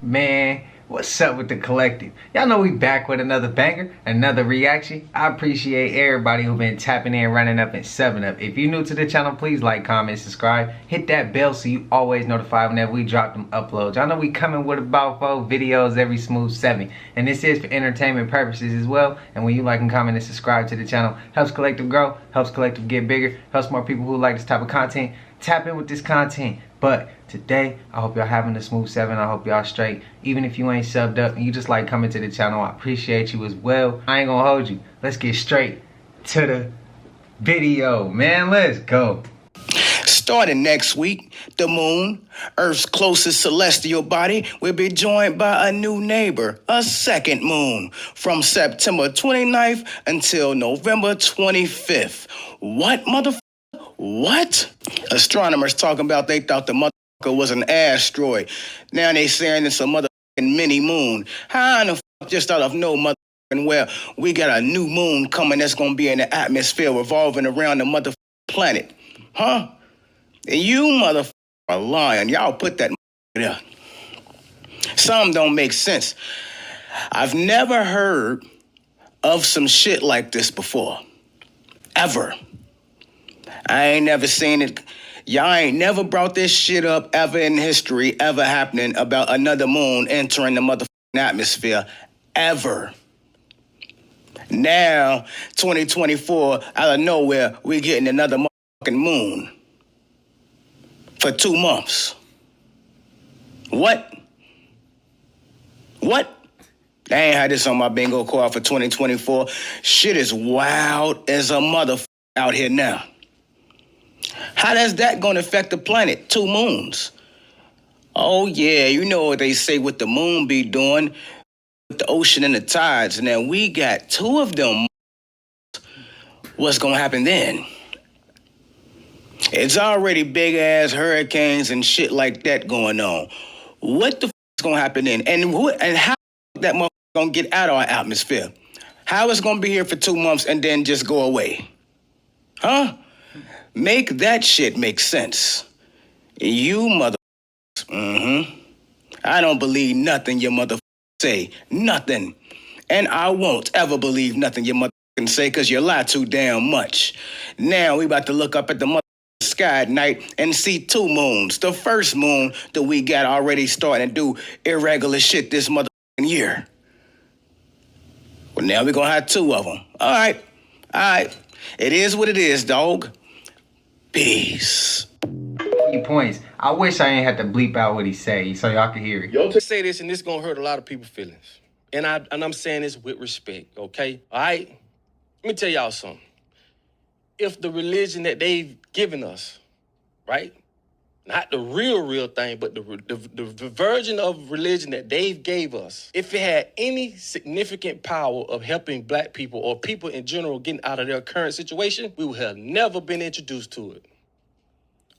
Man, what's up with the collective? Y'all know we back with another banger, another reaction. I appreciate everybody who been tapping in, running up, and 7-up. If you're new to the channel, please like, comment, subscribe. Hit that bell so you always notified whenever we drop them uploads. Y'all know we coming with about 4 videos every smooth 7. And this is for entertainment purposes as well. And when you like and comment and subscribe to the channel, helps collective grow, helps collective get bigger, helps more people who like this type of content tap in with this content. But today, I hope y'all having a smooth 7. I hope y'all straight. Even if you ain't subbed up and you just like coming to the channel, I appreciate you as well. I ain't gonna hold you. Let's get straight to the video, man. Let's go. Starting next week, the moon, Earth's closest celestial body, will be joined by a new neighbor, a second moon, from September 29th until November 25th. What, motherfucker? What? Astronomers talking about they thought the motherfucker was an asteroid. Now they saying it's a motherfucking mini moon. How in the fuck just out of no motherfucking where we got a new moon coming that's gonna be in the atmosphere revolving around the motherfucking planet? Huh? And you motherfucker are lying. Y'all put that there. Some don't make sense. I've never heard of some shit like this before. Ever. I ain't never seen it. Y'all ain't never brought this shit up ever in history, ever happening about another moon entering the motherfucking atmosphere. Ever. Now, 2024, out of nowhere, we getting another motherfucking moon. For 2 months. What? What? I ain't had this on my bingo card for 2024. Shit is wild as a motherfucker out here now. How does that gonna affect the planet? 2 moons. Oh yeah, you know what they say what the moon be doing with the ocean and the tides. Now we got 2 of them. What's gonna happen then? It's already big ass hurricanes and shit like that going on. What the is gonna happen then? And how that motherfucker gonna get out of our atmosphere? How it's gonna be here for 2 months and then just go away? Huh? Make that shit make sense. You mother. I don't believe nothing your mother say. Nothing. And I won't ever believe nothing your mother say because you lie too damn much. Now we about to look up at the sky at night and see 2 moons. The first moon that we got already starting to do irregular shit this motherfucking year. Well, now we're gonna have 2 of them. All right. It is what it is, dog. Peace. Key points. I wish I ain't had to bleep out what he say so y'all can hear it. Yo, to say this, and this gonna hurt a lot of people's feelings. And I'm saying this with respect, okay? All right? Let me tell y'all something. If the religion that they've given us, right? Not the real thing, but the version of religion that they've gave us, if it had any significant power of helping black people or people in general getting out of their current situation, we would have never been introduced to it.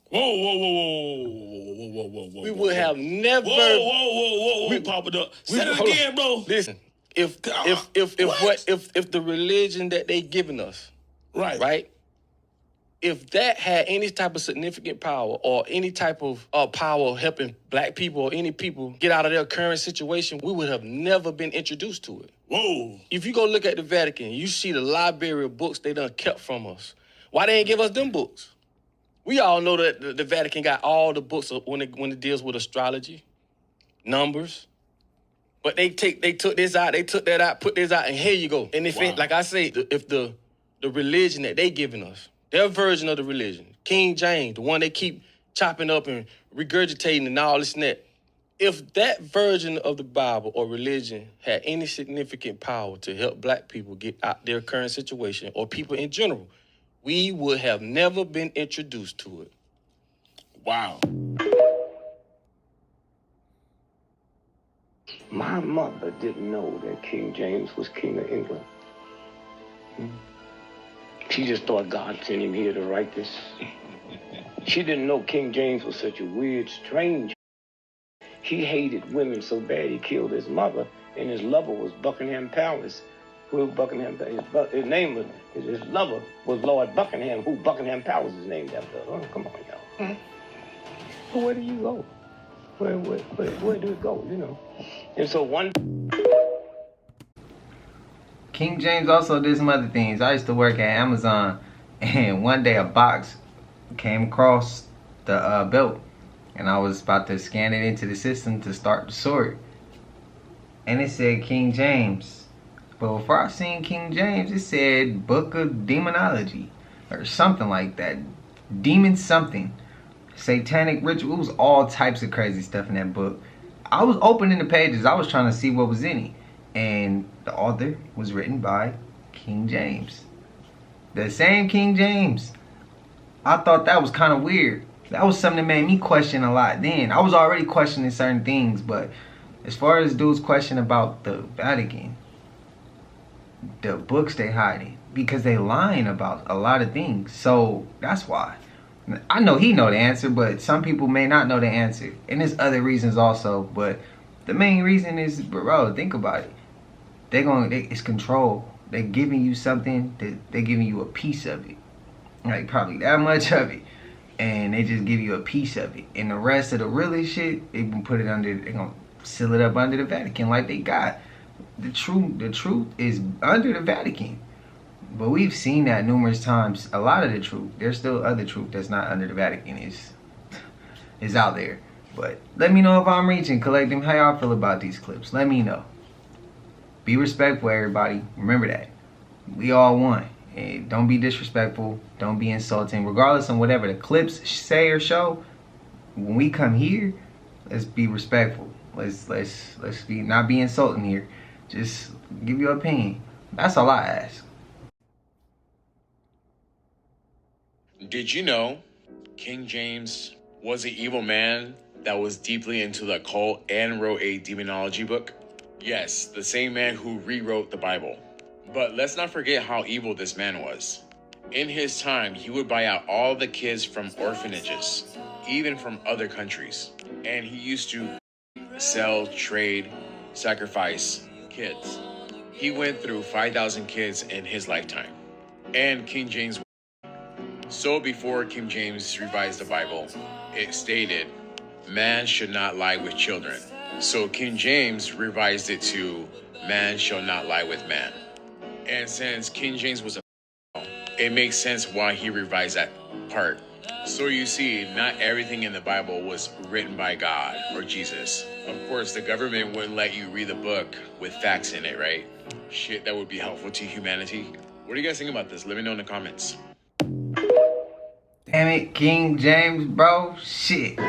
Whoa. We would have never. Whoa. We popped up. Say it again, bro. Listen, if the religion that they given us, right? If that had any type of significant power or any type of power helping black people or any people get out of their current situation, we would have never been introduced to it. Whoa. If you go look at the Vatican, you see the library of books they done kept from us. Why they ain't give us them books? We all know that the Vatican got all the books when it deals with astrology, numbers. But they took this out, they took that out, put this out, and here you go. And if it, like I say, if the religion that they giving us, their version of the religion, King James, the one they keep chopping up and regurgitating and all this and that, if that version of the Bible or religion had any significant power to help black people get out their current situation or people in general, we would have never been introduced to it. Wow. My mother didn't know that King James was King of England. She just thought God sent him here to write this. She didn't know King James was such a weird, strange. He hated women so bad he killed his mother, and his lover was Buckingham Palace. Who Buckingham? His name was, his lover was Lord Buckingham, who Buckingham Palace is named after. Oh, come on, y'all. Well, where do you go? Where do it go, you know? And so one... King James also did some other things. I used to work at Amazon, and one day a box came across the belt, and I was about to scan it into the system to start the sort, and it said King James. But before I seen King James, it said Book of Demonology or something like that. Demon something. Satanic ritual. It was all types of crazy stuff in that book. I was opening the pages. I was trying to see what was in it. And the author was written by King James. The same King James. I thought that was kind of weird. That was something that made me question a lot then. I was already questioning certain things, but as far as dudes question about the Vatican, the books they hiding, because they lying about a lot of things. So that's why. I know he know the answer, but some people may not know the answer. And there's other reasons also, but the main reason is, bro, think about it. It's control. They're giving you something, they're giving you a piece of it. Like probably that much of it. And they just give you a piece of it. And the rest of the realest shit, they can put it under, they're gonna seal it up under the Vatican like they got. The truth is under the Vatican. But we've seen that numerous times. A lot of the truth. There's still other truth that's not under the Vatican is out there. But let me know if I'm reaching, collecting. How y'all feel about these clips? Let me know. Be respectful, everybody. Remember that. We all one. And don't be disrespectful. Don't be insulting. Regardless of whatever the clips say or show, when we come here, let's be respectful. Let's be not be insulting here. Just give your opinion. That's all I ask. Did you know King James was an evil man that was deeply into the occult and wrote a demonology book? Yes, the same man who rewrote the Bible. But let's not forget how evil this man was. In his time, he would buy out all the kids from orphanages, even from other countries. And he used to sell, trade, sacrifice kids. He went through 5,000 kids in his lifetime. And King James. So before King James revised the Bible, it stated, man should not lie with children. So King James revised it to, man shall not lie with man. And since King James was it makes sense why he revised that part. So you see, not everything in the Bible was written by God or Jesus. Of course, the government wouldn't let you read the book with facts in it, right? Shit that would be helpful to humanity. What do you guys think about this? Let me know in the comments. Damn it, King James, bro. Shit.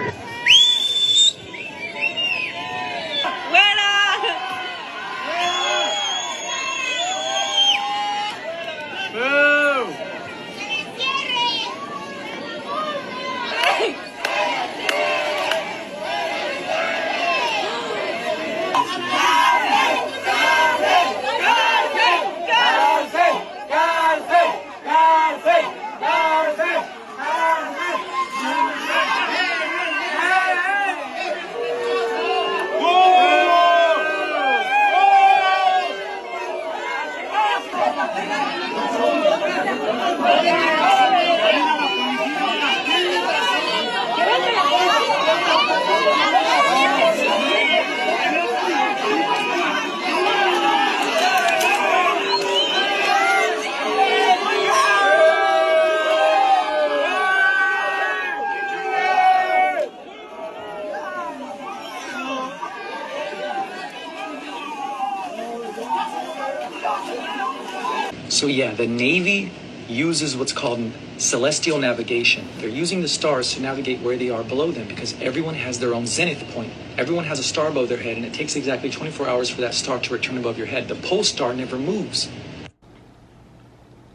So yeah, the Navy uses what's called celestial navigation. They're using the stars to navigate where they are below them because everyone has their own zenith point. Everyone has a star above their head, and it takes exactly 24 hours for that star to return above your head. The pole star never moves.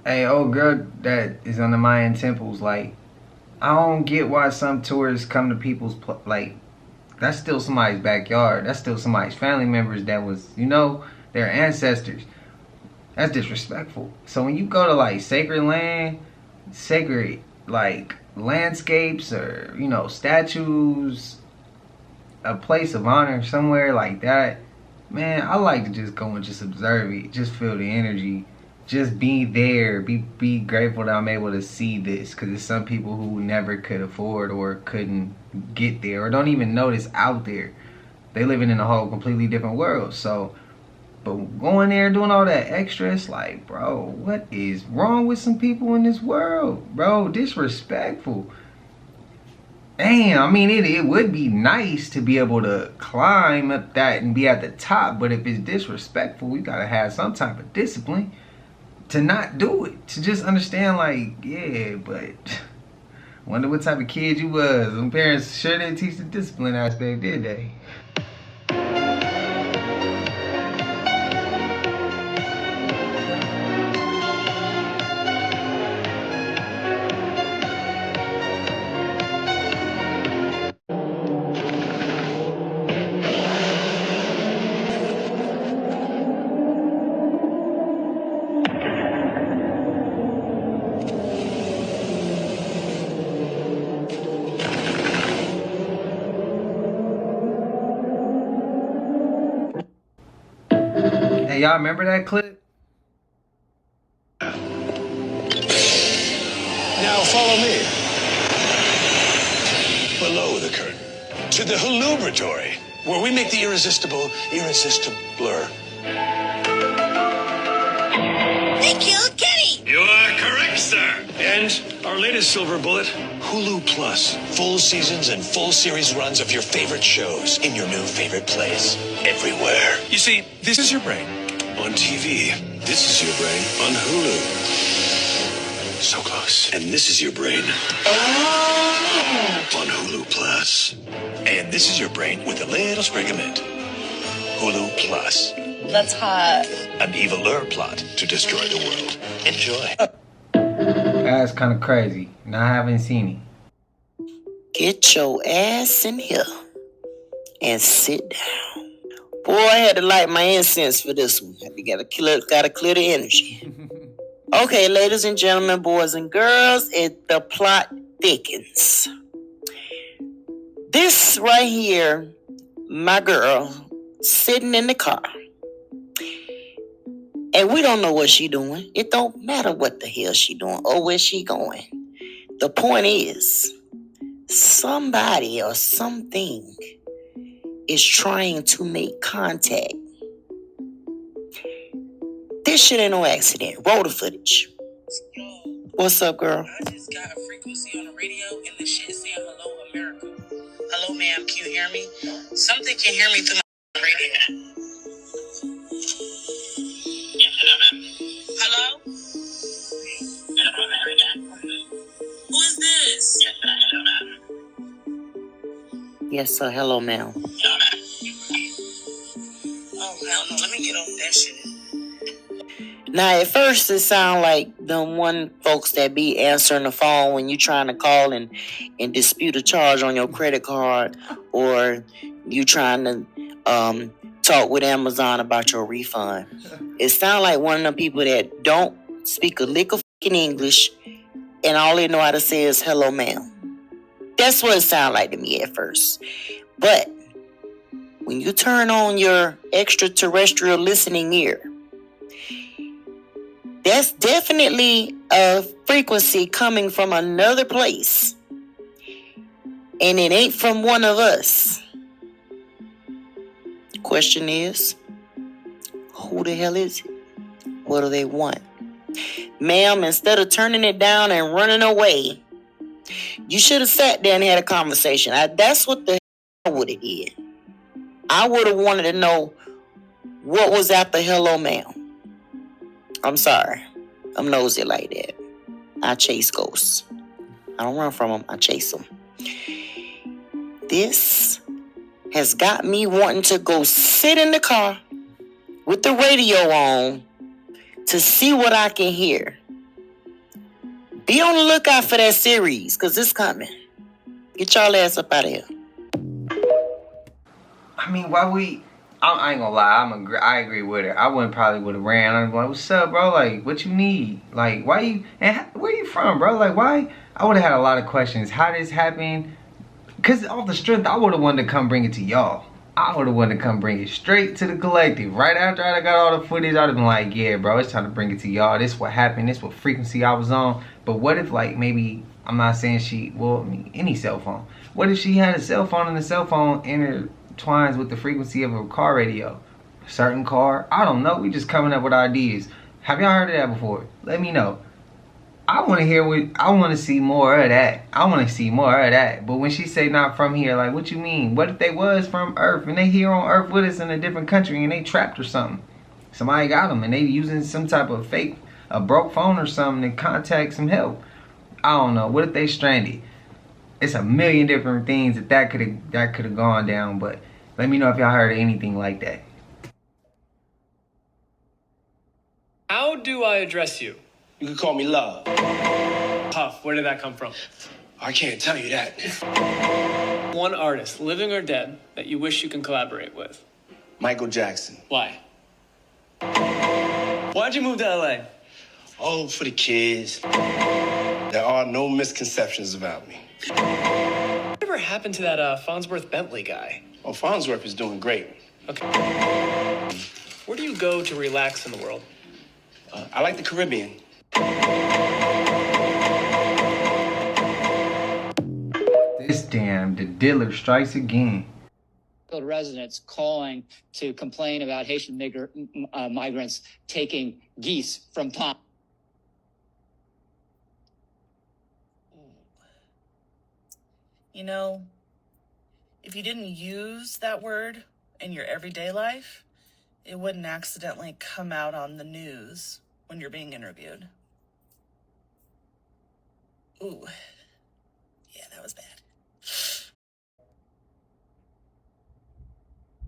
Hey, old girl that is on the Mayan temples, like, I don't get why some tourists come to people's, like, that's still somebody's backyard. That's still somebody's family members that was, you know, their ancestors. That's disrespectful. So when you go to, like, sacred land, sacred, like, landscapes or, you know, statues, a place of honor somewhere like that, man, I like to just go and just observe it, just feel the energy, just be there, be grateful that I'm able to see this, because there's some people who never could afford or couldn't get there or don't even know this out there. They living in a whole completely different world. So, but going there doing all that extra, it's like, bro, what is wrong with some people in this world, bro? Disrespectful. Damn, I mean, it would be nice to be able to climb up that and be at the top, but if it's disrespectful, you gotta have some type of discipline to not do it, to just understand, like, yeah, but wonder what type of kid you was. Them parents sure didn't teach the discipline aspect, did they? Hey, y'all remember that clip? Now follow me. Below the curtain. To the Hulubratory, where we make the irresistible irresistibler. They killed Kenny! You are correct, sir. And our latest silver bullet, Hulu Plus. Full seasons and full series runs of your favorite shows in your new favorite place. Everywhere. You see, this is your brain on TV. This is your brain on Hulu. So close. And this is your brain on Hulu Plus. And this is your brain with a little sprig of mint. Hulu Plus. That's hot. An eviler plot to destroy the world. Enjoy. That's kind of crazy. Now I haven't seen it. Get your ass in here and sit down. Boy, I had to light my incense for this one. Gotta clear the energy. Okay, ladies and gentlemen, boys and girls, the plot thickens. This right here, my girl, sitting in the car. And we don't know what she doing. It don't matter what the hell she doing or where she going. The point is, somebody or something is trying to make contact. This shit ain't no accident. Roll the footage. Yo, what's up, girl? I just got a frequency on the radio and the shit saying hello America. Hello ma'am, can you hear me? Something can hear me through my radio. Yes, hello ma'am. Hello? Hello America. Who is this? Yes, hello ma'am. Yes, sir. Hello, ma'am. Hello ma'am. Oh hell no, let me get off that shit. Now, at first, it sound like them one folks that be answering the phone when you trying to call and dispute a charge on your credit card, or you trying to talk with Amazon about your refund. It sound like one of them people that don't speak a lick of fucking English, and all they know how to say is hello, ma'am. That's what it sound like to me at first. But when you turn on your extraterrestrial listening ear, that's definitely a frequency coming from another place. And it ain't from one of us. Question is, who the hell is it? What do they want? Ma'am, instead of turning it down and running away, you should have sat there and had a conversation. That's what the hell I would have did. I would have wanted to know what was after hello, ma'am. I'm sorry. I'm nosy like that. I chase ghosts. I don't run from them. I chase them. This has got me wanting to go sit in the car with the radio on to see what I can hear. Be on the lookout for that series, because it's coming. Get y'all ass up out of here. I mean, I ain't gonna lie, I agree with her. I would have ran. I'm like, what's up, bro? Like, what you need? Like, why you, and where you from, bro? Like, why? I would have had a lot of questions. How this happened? Because off the strength, I would have wanted to come bring it to y'all. I would have wanted to come bring it straight to the collective. Right after I got all the footage, I'd have been like, yeah, bro, it's time to bring it to y'all. This what happened. This what frequency I was on. But what if, like, maybe, I'm not saying she, well, I mean, any cell phone. What if she had a cell phone and the cell phone intertwines with the frequency of a car radio? A certain car? I don't know. We just coming up with ideas. Have y'all heard of that before? Let me know. I want to hear what, I want to see more of that. I want to see more of that. But when she say not from here, like, what you mean? What if they was from Earth and they here on Earth with us in a different country and they trapped or something? Somebody got them and they using some type of fake, a broke phone or something to contact some help. I don't know. What if they stranded? It's a million different things that could have gone down. But let me know if y'all heard of anything like that. How do I address you? You can call me Love. Puff, where did that come from? I can't tell you that. One artist, living or dead, that you wish you can collaborate with. Michael Jackson. Why? Why'd you move to LA? Oh, for the kids. There are no misconceptions about me. Whatever happened to that Farnsworth Bentley guy? Oh, Farnsworth is doing great. Okay. Where do you go to relax in the world? I like the Caribbean. This damn, the dealer strikes again. Residents calling to complain about Haitian migrants taking geese from Palm. You know, if you didn't use that word in your everyday life, it wouldn't accidentally come out on the news when you're being interviewed. Ooh. Yeah, that was bad.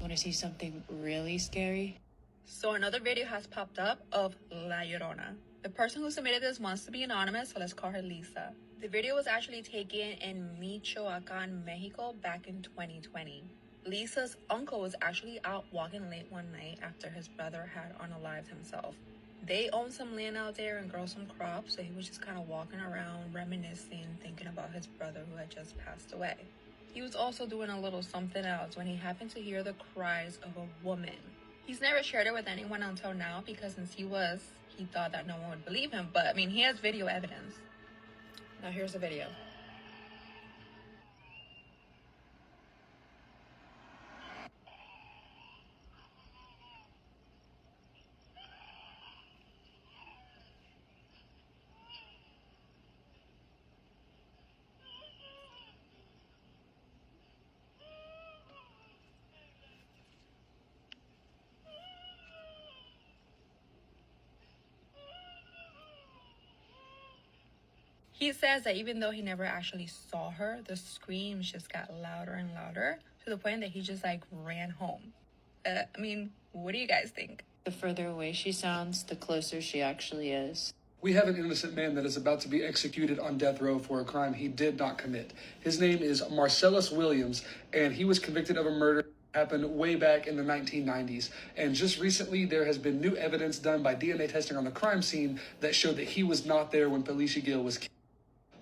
Want to see something really scary? So another video has popped up of La Llorona. The person who submitted this wants to be anonymous, so let's call her Lisa. The video was actually taken in Michoacan, Mexico back in 2020. Lisa's uncle was actually out walking late one night after his brother had unalived himself. They owned some land out there and grow some crops, so he was just kind of walking around, reminiscing, thinking about his brother who had just passed away. He was also doing a little something else when he happened to hear the cries of a woman. He's never shared it with anyone until now because since he thought that no one would believe him, but I mean, he has video evidence. Now here's the video. He says that even though he never actually saw her, the screams just got louder and louder to the point that he just like ran home. I mean, what do you guys think? The further away she sounds, the closer she actually is. We have an innocent man that is about to be executed on death row for a crime he did not commit. His name is Marcellus Williams, and he was convicted of a murder that happened way back in the 1990s. And just recently, there has been new evidence done by DNA testing on the crime scene that showed that he was not there when Felicia Gill was killed.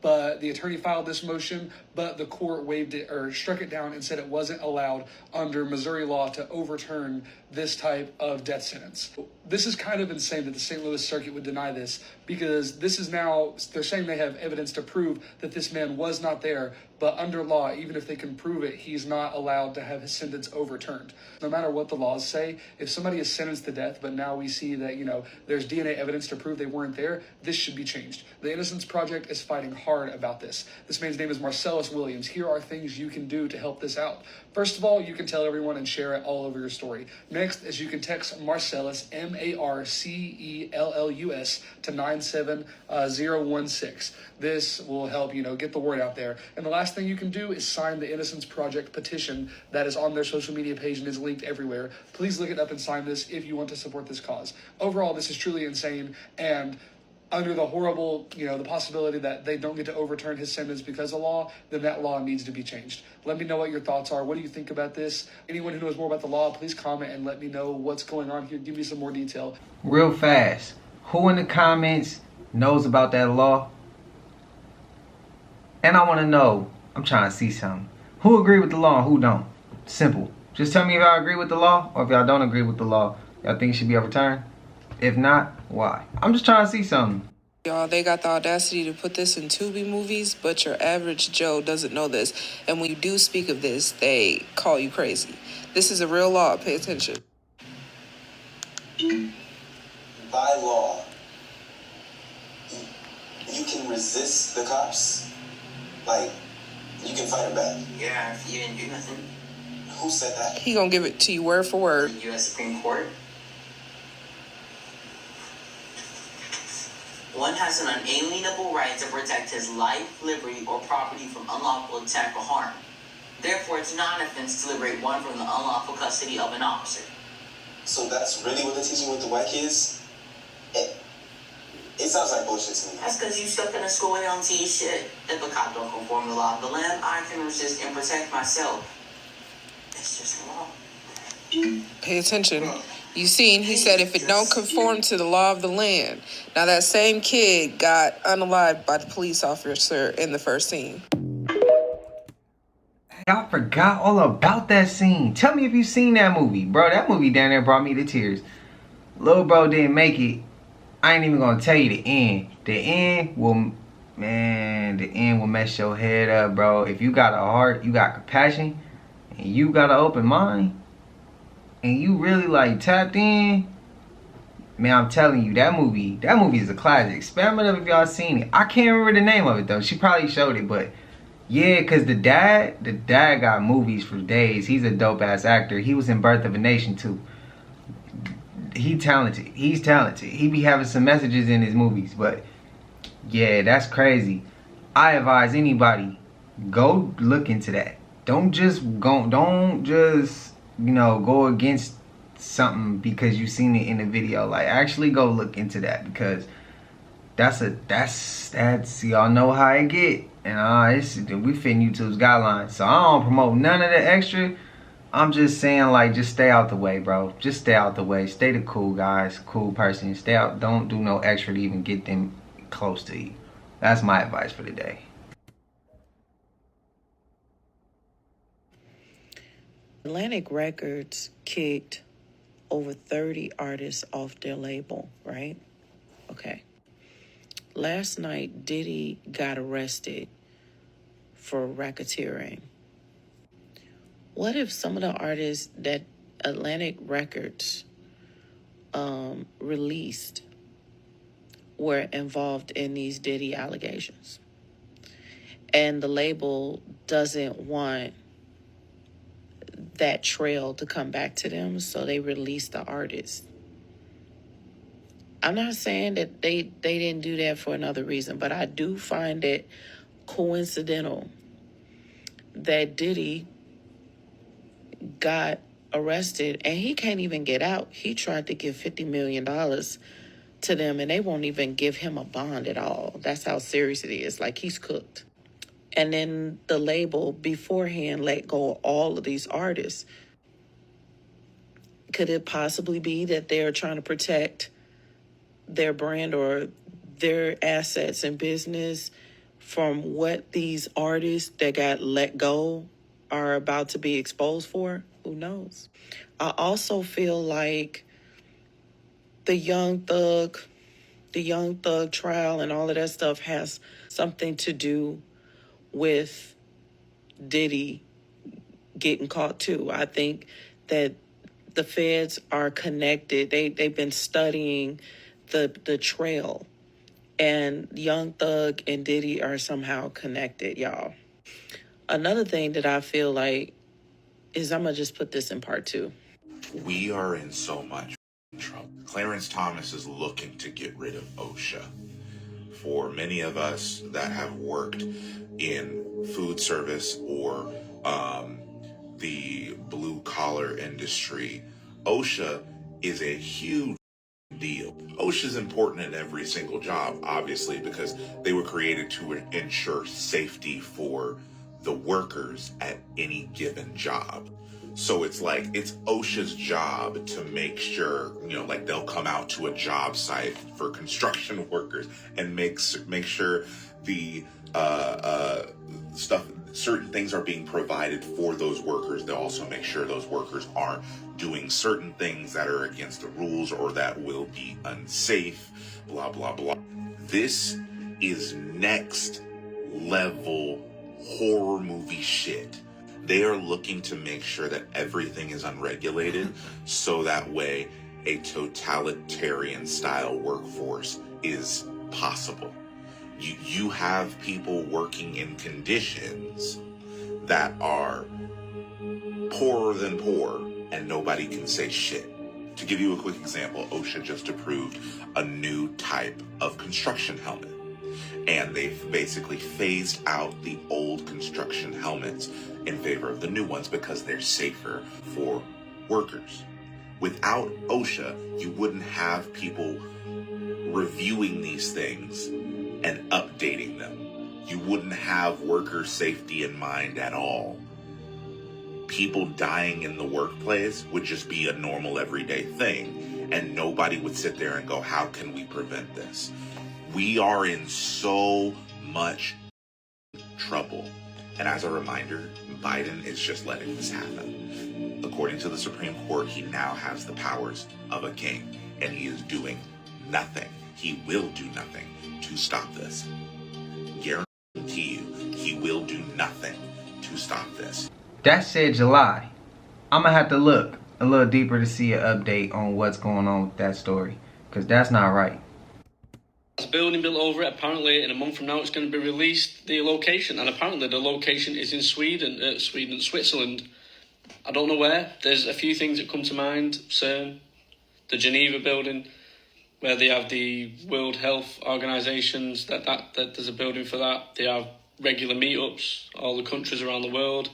But the attorney filed this motion, but the court waived it or struck it down and said it wasn't allowed under Missouri law to overturn this type of death sentence. This is kind of insane that the St. Louis Circuit would deny this because this is now, they're saying they have evidence to prove that this man was not there, but under law, even if they can prove it, he's not allowed to have his sentence overturned. No matter what the laws say, if somebody is sentenced to death, but now we see that, there's DNA evidence to prove they weren't there, this should be changed. The Innocence Project is fighting hard about this. This man's name is Marcellus Williams. Here are things you can do to help this out. First of all, you can tell everyone and share it all over your story. Next is you can text Marcellus, MARCELLUS, to 97016. This will help, get the word out there. And the last thing you can do is sign the Innocence Project petition that is on their social media page and is linked everywhere. Please look it up and sign this if you want to support this cause. Overall, this is truly insane, and under the horrible, the possibility that they don't get to overturn his sentence because of law, then that law needs to be changed. Let me know what your thoughts are. What do you think about this? Anyone who knows more about the law, please comment and let me know what's going on here. Give me some more detail. Real fast, who in the comments knows about that law? And I want to know, I'm trying to see something. Who agree with the law and who don't? Simple. Just tell me if y'all agree with the law or if y'all don't agree with the law. Y'all think it should be overturned? If not, why? I'm just trying to see something. Y'all, they got the audacity to put this in Tubi movies, but your average Joe doesn't know this. And when you do speak of this, they call you crazy. This is a real law. Pay attention. By law, you can resist the cops. Like, you can fight them back. Yeah, if you didn't do nothing. Who said that? He gonna give it to you word for word. The U.S. Supreme Court. One has an unalienable right to protect his life, liberty, or property from unlawful attack or harm. Therefore, it's not an offense to liberate one from the unlawful custody of an officer. So that's really what they're teaching with the white kids? It sounds like bullshit to me. That's because you stuck in a school and don't teach shit. If a cop don't conform to the law of the land, I can resist and protect myself. It's just law. Pay attention. You seen, he said if it don't conform to the law of the land. Now that same kid got unalived by the police officer in the first scene. I forgot all about that scene. Tell me if you seen that movie. Bro, that movie down there brought me to tears. Little bro didn't make it. I ain't even gonna tell you the end. The end will mess your head up, bro. If you got a heart, you got compassion, and you got an open mind, and you really like tapped in, man, I'm telling you, that movie is a classic. Experiment if y'all seen it. I can't remember the name of it though. She probably showed it, but yeah, cause the dad got movies for days. He's a dope ass actor. He was in Birth of a Nation too. He's talented. He be having some messages in his movies, but yeah, that's crazy. I advise anybody, go look into that. Don't just go against something because you seen it in a video. Like, actually go look into that, because that's y'all know how it get. And we fit YouTube's guidelines. So I don't promote none of the extra. I'm just saying, like, just stay out the way, bro. Just stay out the way. Stay the cool guys, cool person. Stay out. Don't do no extra to even get them close to you. That's my advice for the day. Atlantic Records kicked over 30 artists off their label, right? Okay. Last night, Diddy got arrested for racketeering. What if some of the artists that Atlantic Records released were involved in these Diddy allegations? And the label doesn't want that trail to come back to them, so they released the artist. I'm not saying that they didn't do that for another reason, but I do find it coincidental that Diddy got arrested and he can't even get out. He tried to give $50 million to them and they won't even give him a bond at all. That's how serious it is. Like, he's cooked. And then the label beforehand let go of all of these artists. Could it possibly be that they're trying to protect their brand or their assets and business from what these artists that got let go are about to be exposed for? Who knows? I also feel like the Young Thug trial and all of that stuff has something to do with Diddy getting caught too. I think that the feds are connected. They've been studying the trail, and Young Thug and Diddy are somehow connected, y'all. Another thing that I feel like is, I'm gonna just put this in part 2. We are in so much trouble. Clarence Thomas is looking to get rid of OSHA. For many of us that have worked in food service or the blue collar industry, OSHA is a huge deal. OSHA is important in every single job, obviously, because they were created to ensure safety for the workers at any given job. So it's like, it's OSHA's job to make sure, like, they'll come out to a job site for construction workers and make sure the stuff certain things are being provided for those workers. They'll also make sure those workers aren't doing certain things that are against the rules or that will be unsafe, blah, blah, blah. This is next level horror movie shit. They are looking to make sure that everything is unregulated so that way a totalitarian style workforce is possible. You have people working in conditions that are poorer than poor, and nobody can say shit. To give you a quick example, OSHA just approved a new type of construction helmet. And they've basically phased out the old construction helmets in favor of the new ones because they're safer for workers. Without OSHA, you wouldn't have people reviewing these things and updating them. You wouldn't have worker safety in mind at all. People dying in the workplace would just be a normal everyday thing, and nobody would sit there and go, how can we prevent this? We are in so much trouble. And as a reminder, Biden is just letting this happen. According to the Supreme Court, he now has the powers of a king, and he is doing nothing. He will do nothing to stop this. Guarantee you, he will do nothing to stop this. That said July. I'm gonna have to look a little deeper to see an update on what's going on with that story, because that's not right. There's a building built over it. Apparently in a month from now it's going to be released, the location, and apparently the location is in Switzerland. I don't know where. There's a few things that come to mind. CERN, the Geneva building, where they have the World Health Organizations, that there's a building for that. They have regular meetups, all the countries around the world,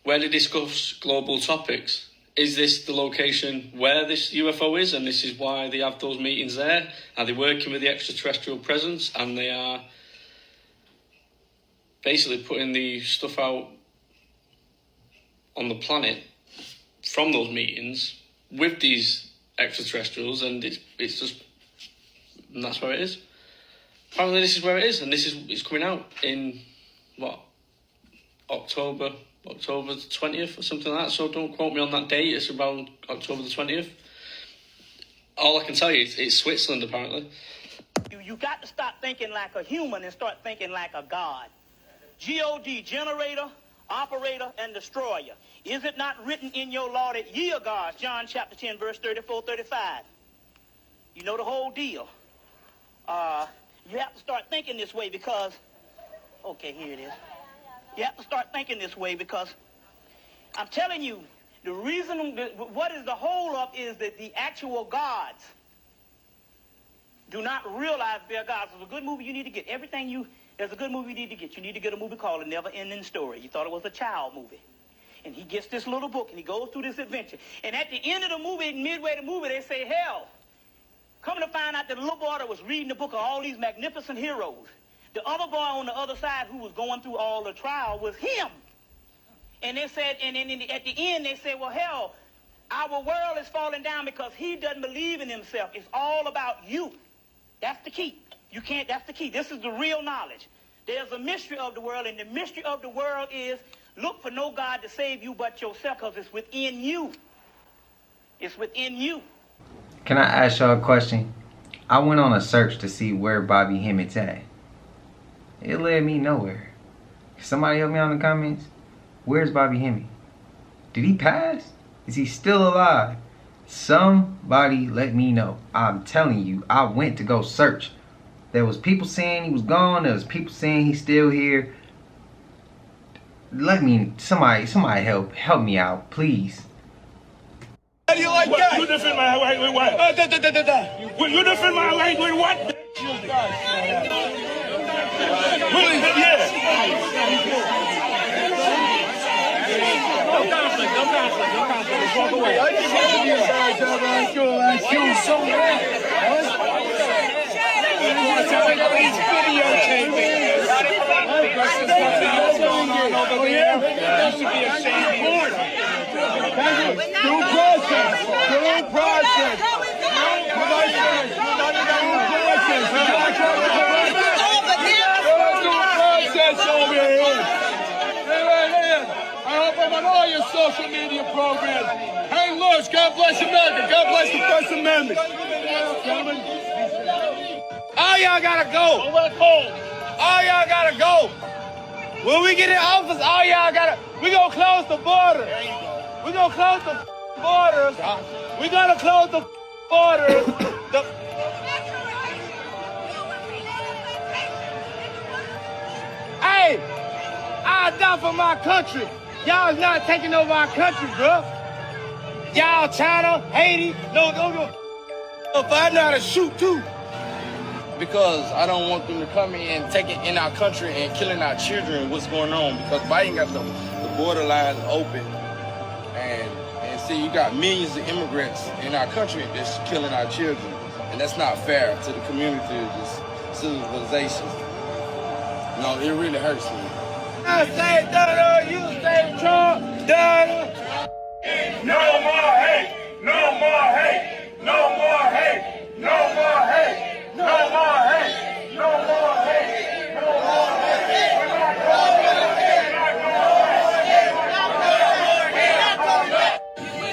where they discuss global topics. Is this the location where this UFO is, and this is why they have those meetings there? Are they working with the extraterrestrial presence, and they are basically putting the stuff out on the planet from those meetings with these extraterrestrials, and it's just, and that's where it is. Apparently this is where it is, and it's coming out in what, October the 20th or something like that. So don't quote me on that date. It's around October the 20th. All I can tell you is it's Switzerland apparently. You got to stop thinking like a human and start thinking like a god. G-O-D, generator, operator, and destroyer. Is it not written in your law that ye are gods? John chapter 10, verse 34, 35. You know the whole deal. You have to start thinking this way because, okay, here it is. You have to start thinking this way because I'm telling you, the reason, what is the hold up is that the actual gods do not realize they're gods. There's a good movie you need to get. There's a good movie you need to get. You need to get a movie called A Never Ending Story. You thought it was a child movie. And he gets this little book and he goes through this adventure. And at the end of the movie, midway the movie, they say, hell, coming to find out that the little boy that was reading the book of all these magnificent heroes, the other boy on the other side who was going through all the trial was him. And they said, and at the end they said, well, hell, our world is falling down because he doesn't believe in himself. It's all about you. That's the key. That's the key. This is the real knowledge. There's a mystery of the world, and the mystery of the world is look for no God to save you but yourself, because it's within you. It's within you. Can I ask y'all a question? I went on a search to see where Bobby Hemmitt's at. It led me nowhere. Somebody help me out in the comments. Where's Bobby Hemmitt? Did he pass? Is he still alive? Somebody let me know. I'm telling you, I went to go search. There was people saying he was gone. There was people saying he's still here. Somebody help me out, please. How do you like that? You defend my right with what? You defend my right with what? No conflict. Walk away. all your social media programs. Hang loose. God bless America. God bless the First Amendment. All y'all gotta go. All y'all gotta go. When we get in office, all y'all gotta, we gonna close the border. We gonna close the borders. We gonna close the borders. Hey, I die for my country. Y'all is not taking over our country, bro. Y'all, China, Haiti, no. If I know how to shoot too. Because I don't want them to come in and take it in our country and killing our children. What's going on? Because Biden got the borderlines open, and see, you got millions of immigrants in our country that's killing our children, and that's not fair to the community, this civilization. No, it really hurts me. I say Donald, you say Trump, Donald. No more hate, no more hate, no more hate, no more hate, no more hate, no more hate, no more hate.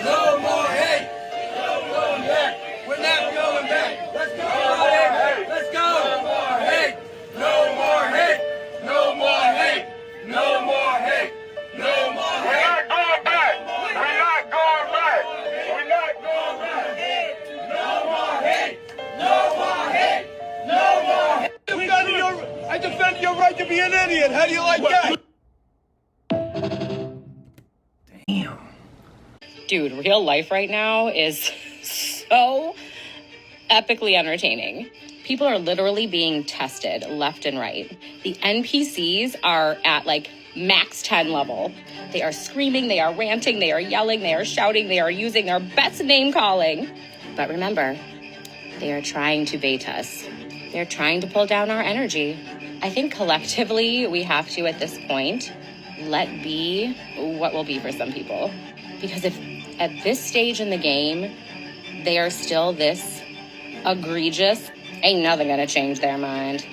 No more hate, no more hate. We're not going back. Let's go. Let's go. No more hate, no more hate, no more hate, no more hate. We're not going back. We're not going back. We're not going back. No more hate, no more hate, no more hate. I defend your right to be an idiot. How do you like that? Dude, real life right now is so epically entertaining. People are literally being tested left and right. The NPCs are at like max 10 level. They are screaming, they are ranting, they are yelling, they are shouting, they are using their best name calling. But remember, they are trying to bait us. They're trying to pull down our energy. I think collectively we have to, at this point, let be what will be for some people. Because if at this stage in the game, they are still this egregious, ain't nothing gonna change their mind.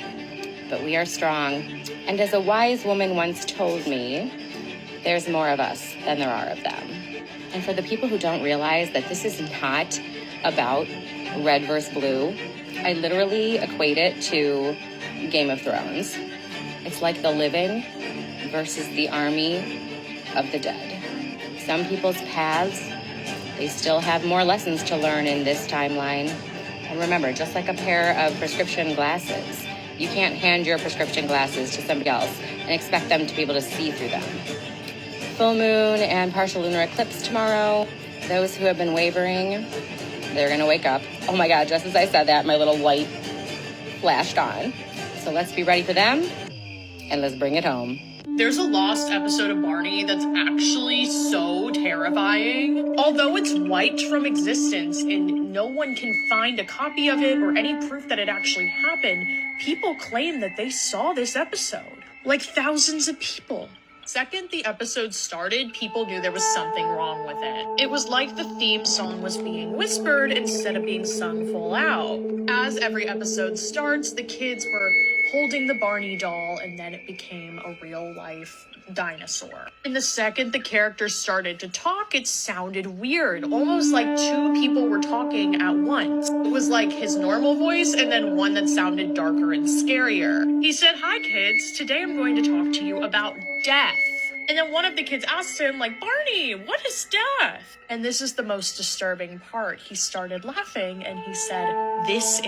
But we are strong. And as a wise woman once told me, there's more of us than there are of them. And for the people who don't realize that this is not about red versus blue, I literally equate it to Game of Thrones. It's like the living versus the army of the dead. Some people's paths, they still have more lessons to learn in this timeline. And remember, just like a pair of prescription glasses, you can't hand your prescription glasses to somebody else and expect them to be able to see through them. Full moon and partial lunar eclipse tomorrow. Those who have been wavering, they're gonna wake up. Oh my God, just as I said that, my little light flashed on. So let's be ready for them and let's bring it home. There's a lost episode of Barney that's actually so terrifying. Although it's wiped from existence and no one can find a copy of it or any proof that it actually happened, people claim that they saw this episode. Like thousands of people. Second the episode started, people knew there was something wrong with it. It was like the theme song was being whispered instead of being sung full out. As every episode starts, the kids were holding the Barney doll, and then it became a real-life dinosaur. And the second the characters started to talk, it sounded weird, almost like two people were talking at once. It was like his normal voice and then one that sounded darker and scarier. He said, "Hi kids, today I'm going to talk to you about death." And then one of the kids asked him, like, "Barney, what is death?" And this is the most disturbing part. He started laughing and he said, This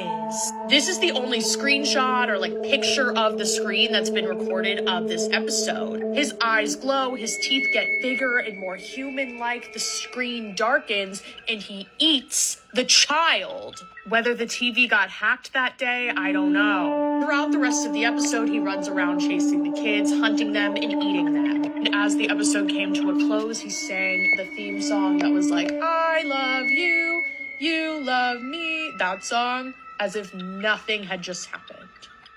is the only screenshot or like picture of the screen that's been recorded of this episode. His eyes glow, his teeth get bigger and more human-like, the screen darkens, and he eats the child. Whether the TV got hacked that day, I don't know. Throughout the rest of the episode, he runs around chasing the kids, hunting them, and eating them. And as the episode came to a close, he sang the theme song that was like, "I love you, you love me," that song, as if nothing had just happened.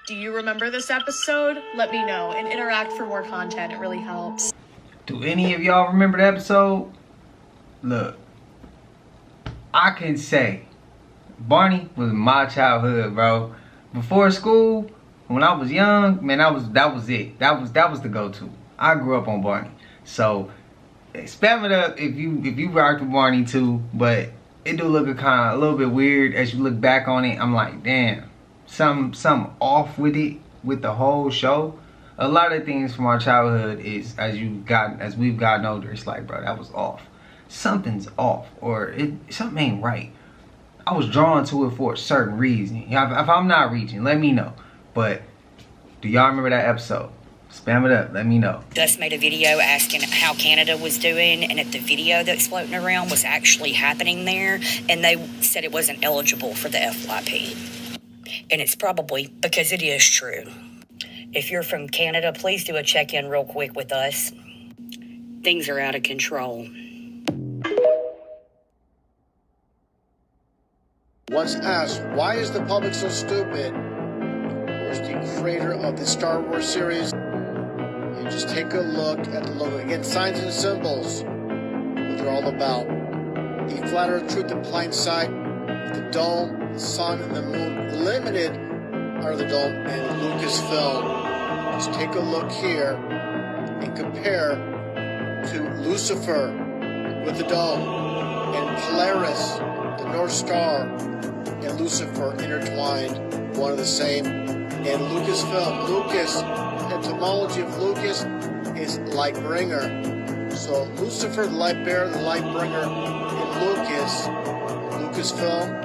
Do you remember this episode? Let me know and interact for more content. It really helps. Do any of y'all remember the episode? Look, I can say Barney was my childhood, bro. Before school, when I was young, man, that was it. That was the go-to. I grew up on Barney. So spam it up if you rock with Barney too. But it do look a little bit weird as you look back on it. I'm like, damn, something off with it, with the whole show. A lot of things from our childhood is as we've gotten older, it's like, bro, that was off. Something's off, or something ain't right. I was drawn to it for a certain reason. If I'm not reaching, let me know. But do y'all remember that episode? Spam it up, let me know. Dust made a video asking how Canada was doing, and if the video that's floating around was actually happening there, and they said it wasn't eligible for the FYP. And it's probably because it is true. If you're from Canada, please do a check-in real quick with us. Things are out of control. Once asked, why is the public so stupid? Where's the creator of the Star Wars series? You just take a look at the logo. Again, signs and symbols, what they're all about. The flat earth truth in plain sight, the dome, the sun, and the moon limited under the dome, and Lucasfilm. Just take a look here and compare to Lucifer with the dome, and Polaris, the North Star, and Lucifer intertwined, one of the same. And Lucasfilm, Lucas, the etymology of Lucas is light bringer. So Lucifer, the light bearer, the light bringer, and Lucasfilm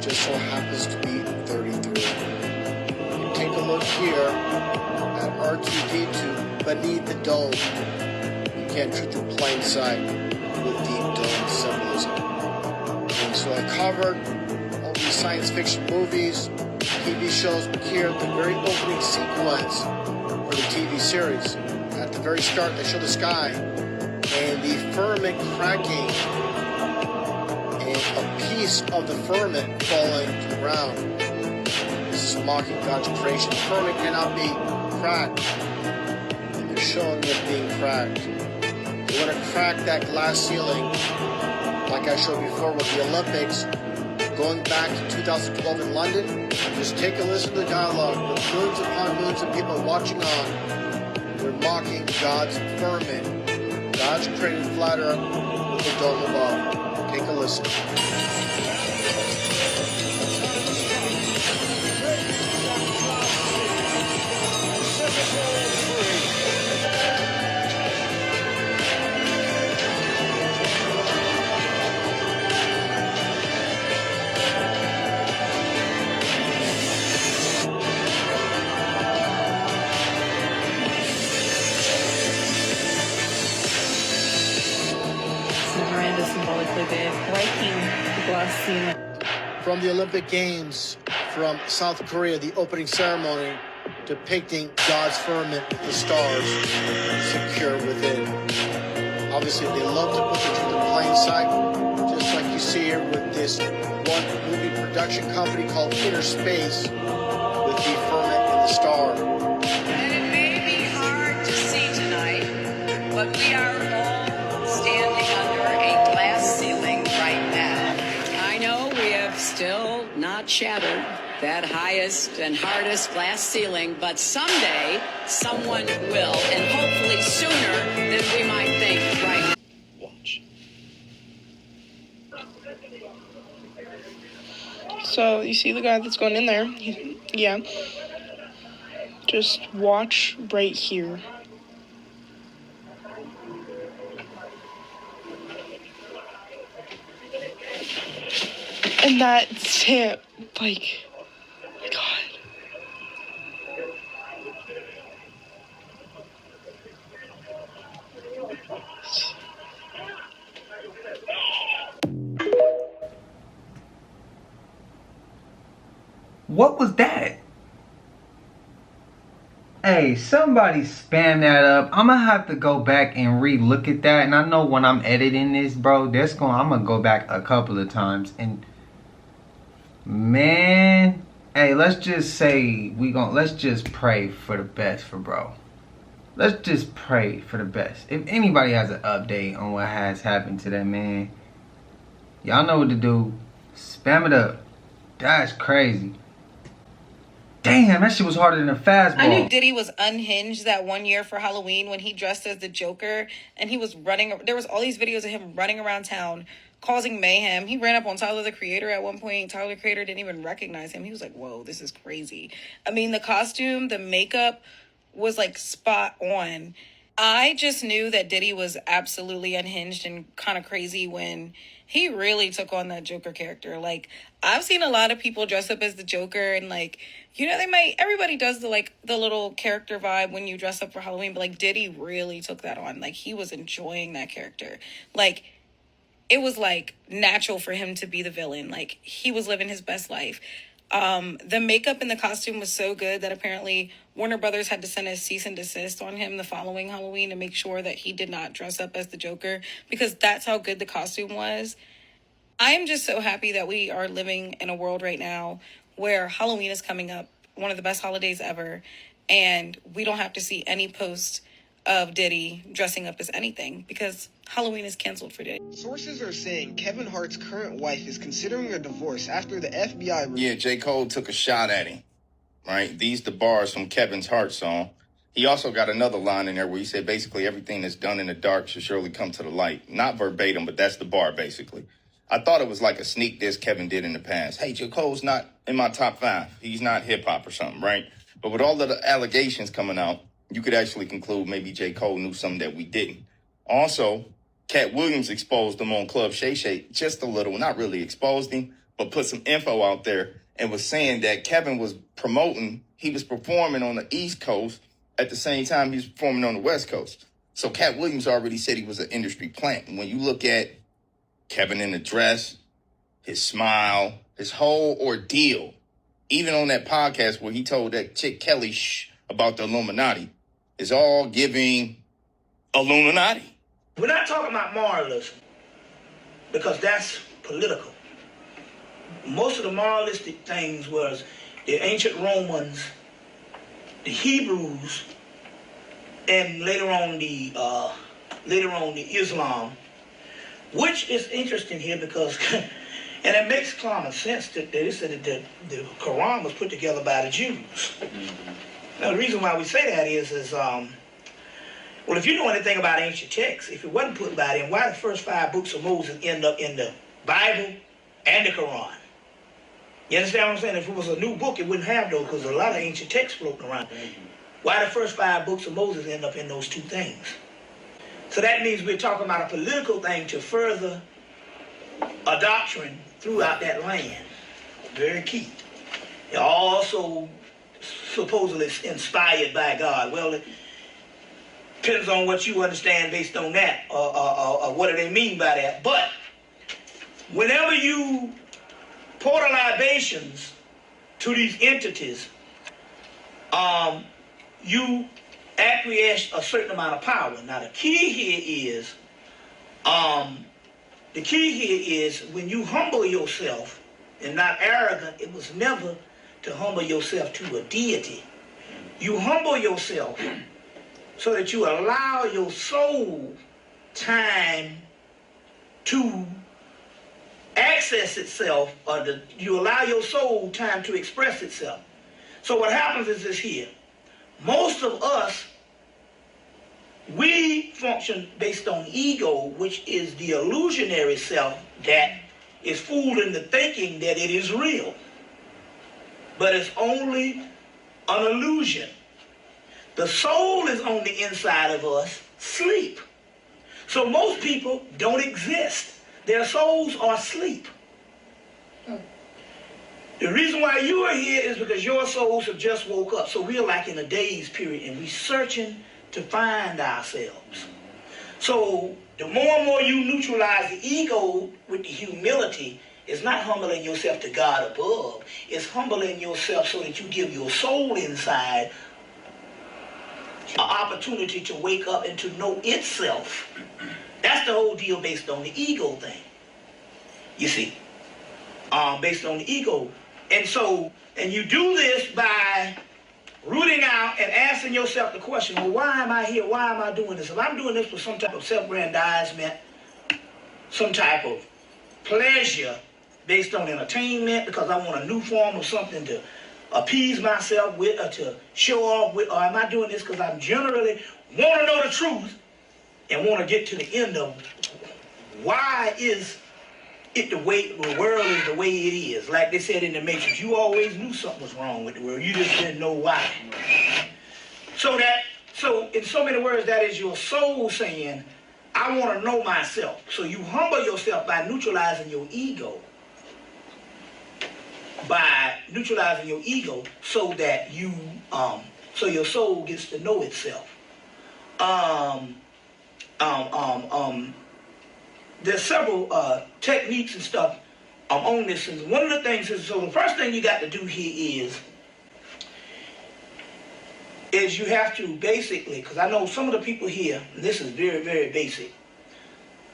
just so happens to be 33. You take a look here at R2-D2 beneath the dome. You can't treat the plain sight with deep dome symbolism. And so I covered all these science fiction movies, TV shows, but here at the very opening sequence for the TV series. At the very start, they show the sky and the firmament cracking and a piece of the firmament falling to the ground. This is mocking God's creation. The firmament cannot be cracked, and they're showing it being cracked. They want to crack that glass ceiling, like I showed before with the Olympics. Going back to 2012 in London, just take a listen to the dialogue with millions upon millions of people watching on. They're mocking God's firmament, God's created flat earth with the dome above. Take a listen. Breaking the glass ceiling. From the Olympic Games, from South Korea, the opening ceremony depicting God's firmament with the stars secure within. Obviously, they love to put the truth in plain sight, just like you see here with this one movie production company called Inner Space with the firmament and the star. And it may be hard to see tonight, but we are all standing under a glass ceiling right now. I know we have still not shattered that highest and hardest glass ceiling, but someday someone will, and hopefully sooner than we might think right now. Watch. So you see the guy that's going in there? Yeah. Just watch right here. And that's him. Like, oh my God. What was that? Hey, somebody spam that up. I'm gonna have to go back and re-look at that. And I know when I'm editing this, bro, I'm gonna go back a couple of times. And man, hey, let's just say let's just pray for the best for bro. Let's just pray for the best. If anybody has an update on what has happened to that man, y'all know what to do. Spam it up. That's crazy. Damn, that shit was harder than a fastball. I knew Diddy was unhinged that one year for Halloween when he dressed as the Joker and he was running. There was all these videos of him running around town causing mayhem. He ran up on Tyler the Creator at one point. Tyler the Creator didn't even recognize him. He was like, whoa, this is crazy. I mean, the costume, the makeup was like spot on. I just knew that Diddy was absolutely unhinged and kind of crazy when he really took on that Joker character. Like, I've seen a lot of people dress up as the Joker and like, you know, everybody does the little character vibe when you dress up for Halloween, but like Diddy really took that on. Like, he was enjoying that character. Like, it was like natural for him to be the villain. Like, he was living his best life. The makeup and the costume was so good that apparently Warner Brothers had to send a cease and desist on him the following Halloween to make sure that he did not dress up as the Joker, because that's how good the costume was. I'm just so happy that we are living in a world right now where Halloween is coming up, one of the best holidays ever, and we don't have to see any post of Diddy dressing up as anything because Halloween is canceled for Diddy. Sources are saying Kevin Hart's current wife is considering a divorce after the FBI... Yeah, J. Cole took a shot at him, right? These the bars from Kevin's Hart song. He also got another line in there where he said basically everything that's done in the dark should surely come to the light. Not verbatim, but that's the bar, basically. I thought it was like a sneak diss Kevin did in the past. Hey, J. Cole's not in my top 5. He's not hip-hop or something, right? But with all of the allegations coming out, you could actually conclude maybe J. Cole knew something that we didn't. Also, Cat Williams exposed him on Club Shay Shay just a little. Not really exposed him, but put some info out there and was saying that Kevin was promoting, he was performing on the East Coast at the same time he was performing on the West Coast. So Cat Williams already said he was an industry plant. And when you look at Kevin in the dress, his smile, his whole ordeal, even on that podcast where he told that chick Kelly about the Illuminati, is all giving Illuminati. We're not talking about moralism because that's political. Most of the moralistic things was the ancient Romans, the Hebrews, and later on the Islam, which is interesting here because, and it makes common sense that they said that the Quran was put together by the Jews. Now the reason why we say that is well, if you know anything about ancient texts, if it wasn't put by them, why the first 5 books of Moses end up in the Bible and the Quran? You understand what I'm saying? If it was a new book, it wouldn't have those because a lot of ancient texts floating around. Why the first 5 books of Moses end up in those 2 things? So that means we're talking about a political thing to further a doctrine throughout that land. Very key. It also supposedly inspired by God. Well, it depends on what you understand based on that, or what do they mean by that. But whenever you pour the libations to these entities, you acquiesce a certain amount of power. Now the key here is when you humble yourself and not arrogant, it was never to humble yourself to a deity. You humble yourself so that you allow your soul time to access itself, or you allow your soul time to express itself. So what happens is this here. Most of us, we function based on ego, which is the illusionary self that is fooled into thinking that it is real. But it's only an illusion. The soul is on the inside of us, sleep. So most people don't exist. Their souls are asleep. The reason why you are here is because your souls have just woke up. So we're like in a daze period and we're searching to find ourselves. So the more and more you neutralize the ego with the humility, it's not humbling yourself to God above. It's humbling yourself so that you give your soul inside an opportunity to wake up and to know itself. That's the whole deal based on the ego thing. You see, based on the ego. And so, and you do this by rooting out and asking yourself the question, well, why am I here? Why am I doing this? If I'm doing this for some type of self-aggrandizement, some type of pleasure based on entertainment, because I want a new form of something to appease myself with or to show off with, or am I doing this because I generally want to know the truth and want to get to the end of why is it the way the world is the way it is? Like they said in the Matrix, you always knew something was wrong with the world. You just didn't know why. So in so many words, that is your soul saying, I want to know myself. So you humble yourself by neutralizing your ego. So that you, so your soul gets to know itself. There's several techniques and stuff on this. And one of the things is, so the first thing you got to do here is you have to basically, because I know some of the people here, and this is very, very basic,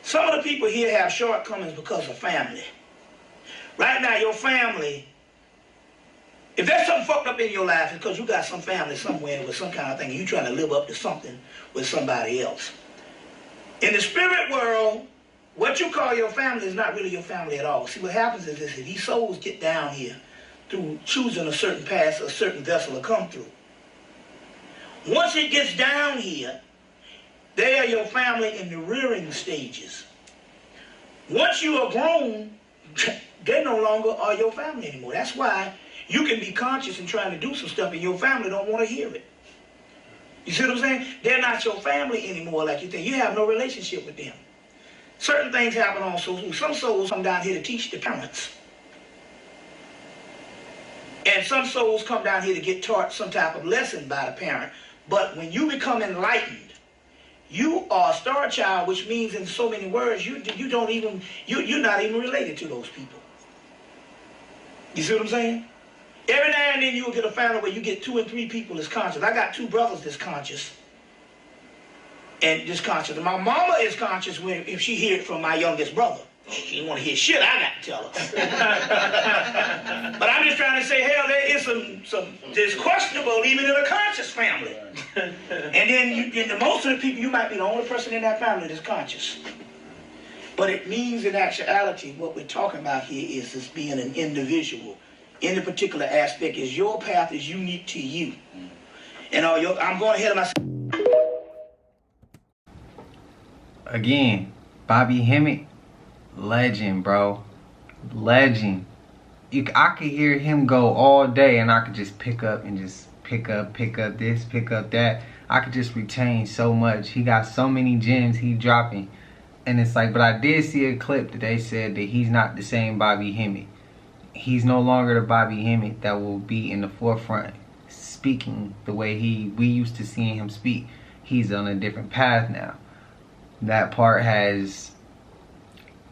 some of the people here have shortcomings because of family. Right now, your family, if there's something fucked up in your life, it's because you got some family somewhere with some kind of thing, and you're trying to live up to something with somebody else. In the spirit world, what you call your family is not really your family at all. See, what happens is this, these souls get down here through choosing a certain path, a certain vessel to come through. Once it gets down here, they are your family in the rearing stages. Once you are grown, they no longer are your family anymore. That's why you can be conscious and trying to do some stuff and your family don't want to hear it. You see what I'm saying? They're not your family anymore like you think. You have no relationship with them. Certain things happen on souls. Some souls come down here to teach the parents. And some souls come down here to get taught some type of lesson by the parent. But when you become enlightened, you are a star child, which means in so many words, you're not even related to those people. You see what I'm saying? Every now and then you will get a family where you get 2 and 3 people that's conscious. I got 2 brothers that's conscious. And disconscious. My mama is conscious if she hear it from my youngest brother. She didn't want to hear shit I got to tell her. But I'm just trying to say, hell, there is there's questionable even in a conscious family. And then most of the people, you might be the only person in that family that's conscious. But it means in actuality, what we're talking about here is this being an individual. Any particular aspect is your path is unique to you. And I'm going ahead of myself. Again, Bobby Hemmitt, legend, bro. Legend. I could hear him go all day and I could just pick up this, pick up that. I could just retain so much. He got so many gems he dropping. And it's like, but I did see a clip that they said that he's not the same Bobby Hemmitt. He's no longer the Bobby Hemmitt that will be in the forefront speaking the way we used to seeing him speak. He's on a different path now. That part has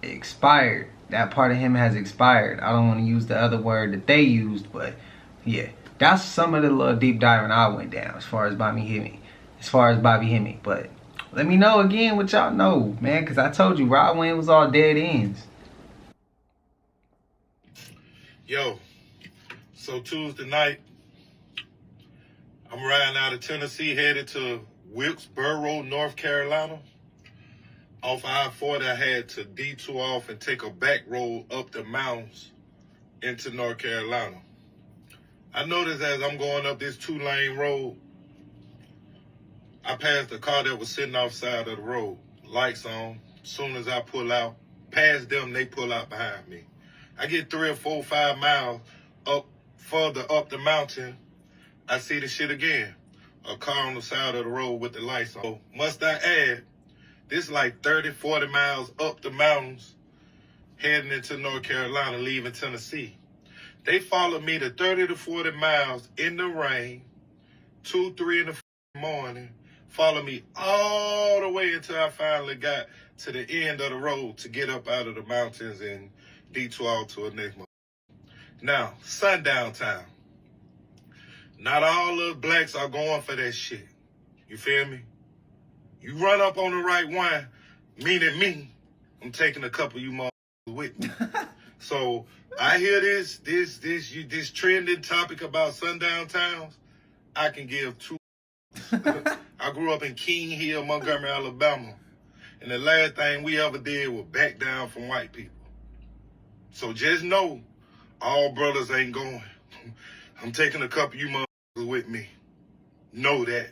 expired. That part of him has expired. I don't want to use the other word that they used, but yeah, that's some of the little deep diving I went down as far as Bobby Hemmitt. But let me know again what y'all know, man, because I told you Rod Wayne was all dead ends. Yo, so Tuesday night, I'm riding out of Tennessee, headed to Wilkesboro, North Carolina. Off I-40, I had to detour off and take a back road up the mountains into North Carolina. I noticed as I'm going up this 2-lane road, I passed a car that was sitting off the side of the road, lights on. As soon as I pull out, past them, they pull out behind me. I get 3 or 4, 5 miles further up the mountain, I see the shit again. A car on the side of the road with the lights on. Must I add, this like 30, 40 miles up the mountains, heading into North Carolina, leaving Tennessee. They followed me to 30 to 40 miles in the rain, 2, 3 in the morning, followed me all the way until I finally got to the end of the road to get up out of the mountains and detour to a next month. Now, sundown time. Not all of blacks are going for that shit. You feel me? You run up on the right one, meaning me, I'm taking a couple of you motherfuckers with me. So I hear this trending topic about sundown towns. I can give 2. I grew up in King Hill, Montgomery, Alabama. And the last thing we ever did was back down from white people. So just know, all brothers ain't going. I'm taking a couple of you motherfuckers with me. Know that.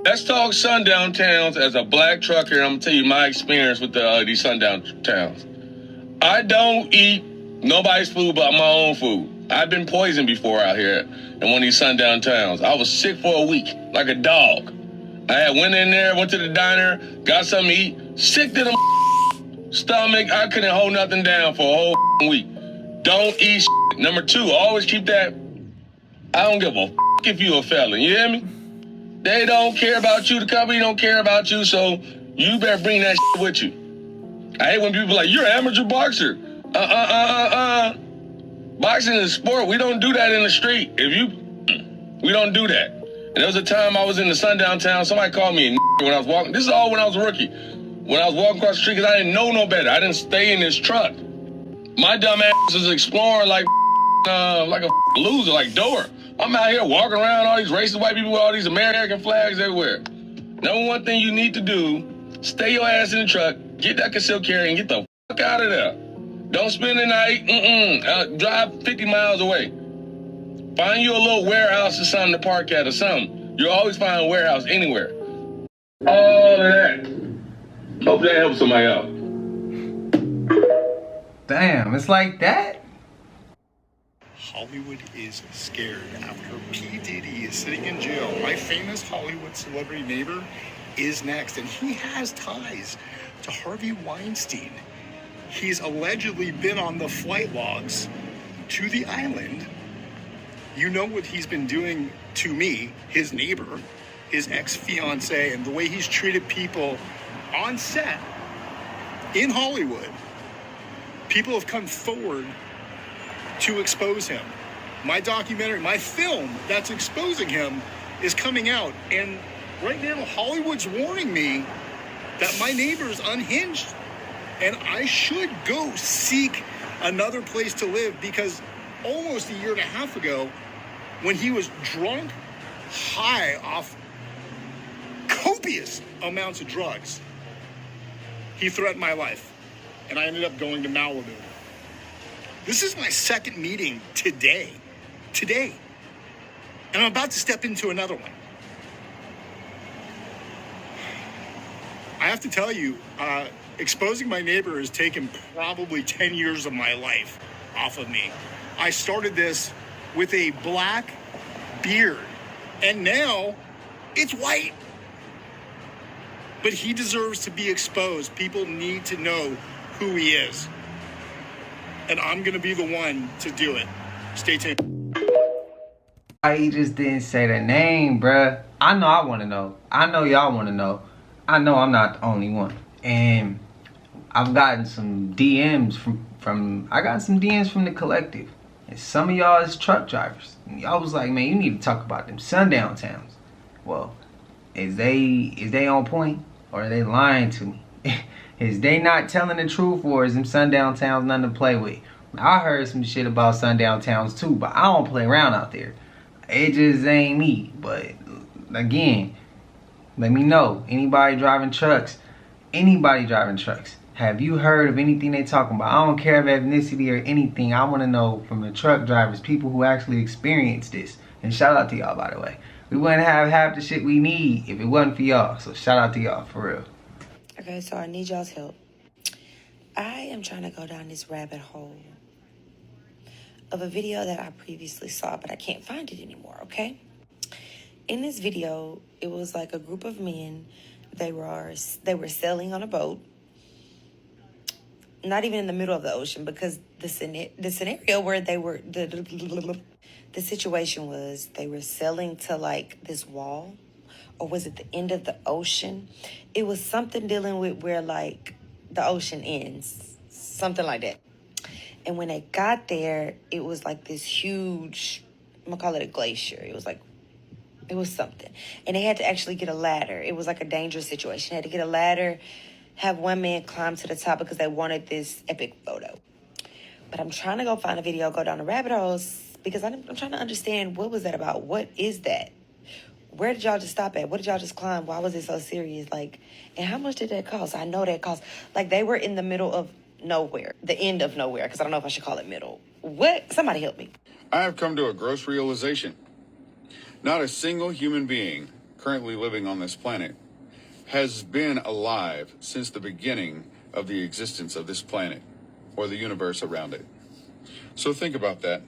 Let's talk sundown towns. As a black trucker, I'm gonna tell you my experience with these sundown towns. I don't eat nobody's food but my own food. I've been poisoned before out here in one of these sundown towns. I was sick for a week, like a dog. I had went in there, went to the diner, got something to eat, sick to the stomach. I couldn't hold nothing down for a whole week. Don't eat shit. Number 2, always keep that. I don't give a if you a felon, you hear me? They don't care about you, the company don't care about you, so you better bring that shit with you. I hate when people are like, you're an amateur boxer. Boxing is a sport. We don't do that in the street. We don't do that. And there was a time I was in the sundown town, somebody called me a when I was walking. This is all when I was a rookie. When I was walking across the street, because I didn't know no better. I didn't stay in this truck. My dumb ass was exploring like a loser, like Dora. I'm out here walking around all these racist white people with all these American flags everywhere. Number one thing you need to do, stay your ass in the truck, get that concealed carry, and get the fuck out of there. Don't spend the night, drive 50 miles away. Find you a little warehouse or something to park at or something. You'll always find a warehouse anywhere. All of that. Hope that helps somebody out. Damn, it's like that? Hollywood is scared after P. Diddy is sitting in jail. My famous Hollywood celebrity neighbor is next, and he has ties to Harvey Weinstein. He's allegedly been on the flight logs to the island. You know what he's been doing to me, his neighbor, his ex-fiance, and the way he's treated people on set in Hollywood. People have come forward to expose him. My documentary, my film that's exposing him is coming out. And right now, Hollywood's warning me that my neighbor's unhinged and I should go seek another place to live, because almost a year and a half ago, when he was drunk, high off copious amounts of drugs, he threatened my life, and I ended up going to Malibu. This is my second meeting today, and I'm about to step into another one. I have to tell you, exposing my neighbor has taken probably 10 years of my life off of me. I started this with a black beard, and now it's white. But he deserves to be exposed. People need to know who he is. And I'm gonna be the one to do it. Stay tuned. He just didn't say the name, bruh. I know I want to know. I know y'all want to know. I know I'm not the only one. And I've gotten some DMs from the collective. And some of y'all is truck drivers. And y'all was like, man, you need to talk about them sundown towns. Well, is they on point, or are they lying to me? Is they not telling the truth, or is them sundown towns nothing to play with? I heard some shit about sundown towns too, but I don't play around out there. It just ain't me. But again, let me know. Anybody driving trucks, have you heard of anything they talking about? I don't care of ethnicity or anything. I want to know from the truck drivers, people who actually experienced this. And shout out to y'all, by the way. We wouldn't have half the shit we need if it wasn't for y'all. So shout out to y'all, for real. Okay, so I need y'all's help. I am trying to go down this rabbit hole of a video that I previously saw, but I can't find it anymore, okay? In this video, it was like a group of men. They were sailing on a boat. Not even in the middle of the ocean, because the scenario where they were, the situation was they were sailing to like this wall, or was it the end of the ocean? It was something dealing with where like the ocean ends, something like that. And when they got there, it was like this huge, I'm gonna call it a glacier. It was something. And they had to actually get a ladder. It was like a dangerous situation. They had to get a ladder, have one man climb to the top because they wanted this epic photo. But I'm trying to go find a video, go down the rabbit holes, because I'm trying to understand, what was that about? What is that? Where did y'all just stop at? What did y'all just climb? Why was it so serious? Like, and how much did that cost? I know that cost. Like, they were in the middle of nowhere, the end of nowhere, because I don't know if I should call it middle. What? Somebody help me. I have come to a gross realization. Not a single human being currently living on this planet has been alive since the beginning of the existence of this planet or the universe around it. So think about that.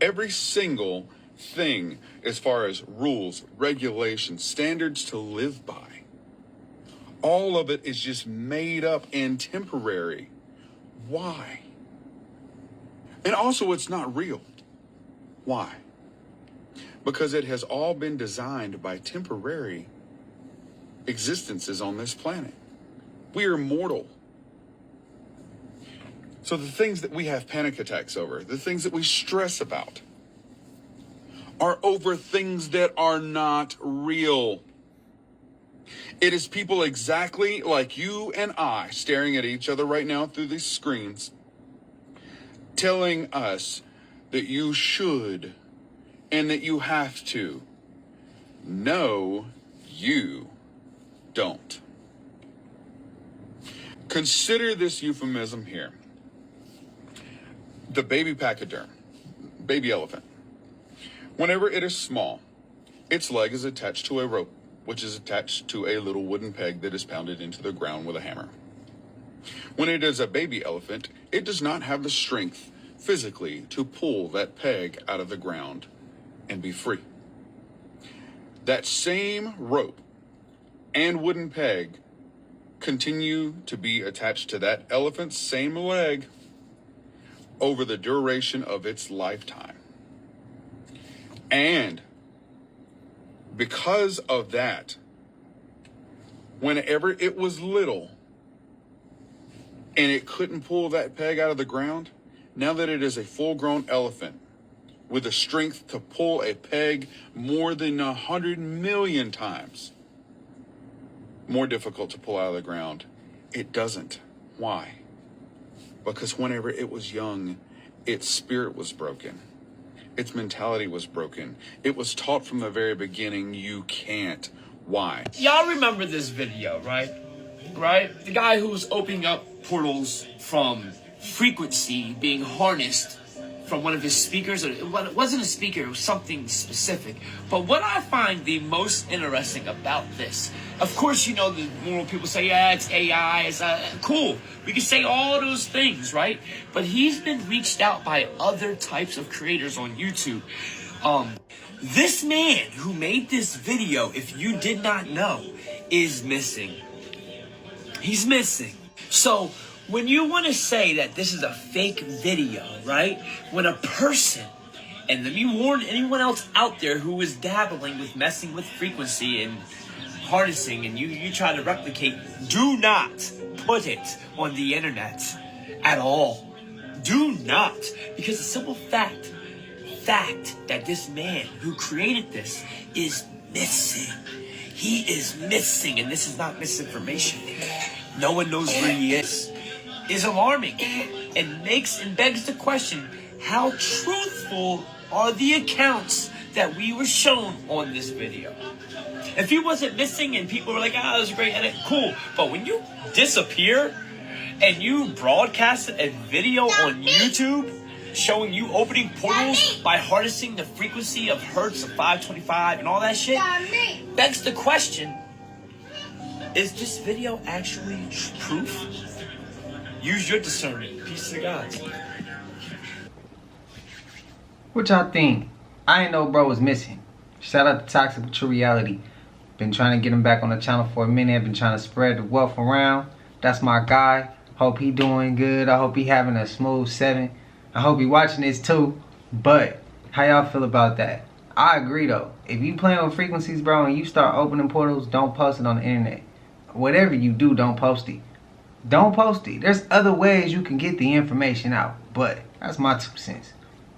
Every single thing as far as rules, regulations, standards to live by, all of it is just made up and temporary. Why? And also, it's not real. Why? Because it has all been designed by temporary existences on this planet. We are mortal. So the things that we have panic attacks over, the things that we stress about, are over things that are not real. It is people exactly like you and I staring at each other right now through these screens, telling us that you should and that you have to. No, you don't. Consider this euphemism here. The baby pachyderm, baby elephant. Whenever it is small, its leg is attached to a rope, which is attached to a little wooden peg that is pounded into the ground with a hammer. When it is a baby elephant, it does not have the strength physically to pull that peg out of the ground and be free. That same rope and wooden peg continue to be attached to that elephant's same leg over the duration of its lifetime. And because of that, whenever it was little and it couldn't pull that peg out of the ground, now that it is a full-grown elephant with the strength to pull a peg more than 100 million times more difficult to pull out of the ground, it doesn't. Why? Because whenever it was young, its spirit was broken. Its mentality was broken. It was taught from the very beginning, you can't. Why? Y'all remember this video, right? Right? The guy who was opening up portals from frequency being harnessed from one of his speakers. It wasn't a speaker, it was something specific. But what I find the most interesting about this, of course, you know, the normal people say, yeah, it's AI, it's cool. We can say all those things, right? But he's been reached out by other types of creators on YouTube. This man who made this video, if you did not know, is missing. He's missing. So when you want to say that this is a fake video, right? When a person, and let me warn anyone else out there who is dabbling with messing with frequency and harnessing and you try to replicate, do not put it on the internet at all. Do not. Because the simple fact that this man who created this is missing. He is missing, and this is not misinformation. No one knows where he is alarming and begs the question, how truthful are the accounts that we were shown on this video? If he wasn't missing and people were like, that was a great edit, cool. But when you disappear and you broadcasted a video on YouTube showing you opening portals by harnessing the frequency of hertz of 525 and all that shit, begs the question, is this video actually proof? Use your discernment. Peace to God. What y'all think? I ain't know bro was missing. Shout out to Toxic True Reality. Been trying to get him back on the channel for a minute. Been trying to spread the wealth around. That's my guy. Hope he doing good. I hope he having a smooth 7. I hope he watching this too. But how y'all feel about that? I agree though. If you playing with frequencies, bro, and you start opening portals, don't post it on the internet. Whatever you do, don't post it. Don't post it. There's other ways you can get the information out. But that's my 2 cents.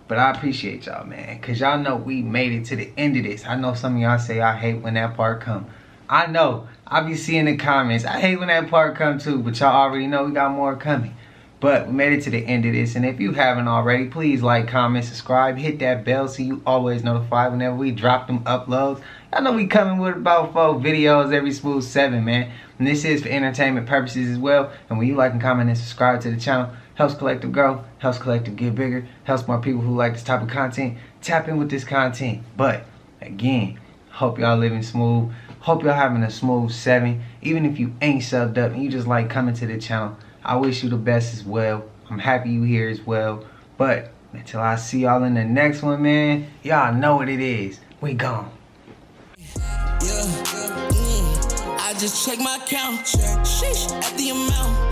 But I appreciate y'all, man. Because y'all know we made it to the end of this. I know some of y'all say I hate when that part come. I know. I be seeing the comments. I hate when that part come too. But y'all already know we got more coming. But we made it to the end of this. And if you haven't already, please like, comment, subscribe. Hit that bell so you always notified whenever we drop them uploads. I know we coming with about 4 videos every smooth 7, man. And this is for entertainment purposes as well. And when you like and comment and subscribe to the channel, helps Collective grow, helps Collective get bigger, helps more people who like this type of content tap in with this content. But again, hope y'all living smooth. Hope y'all having a smooth 7. Even if you ain't subbed up and you just like coming to the channel, I wish you the best as well. I'm happy you here as well. But until I see y'all in the next one, man, y'all know what it is. We gone. I just check my account. Sheesh, at the amount.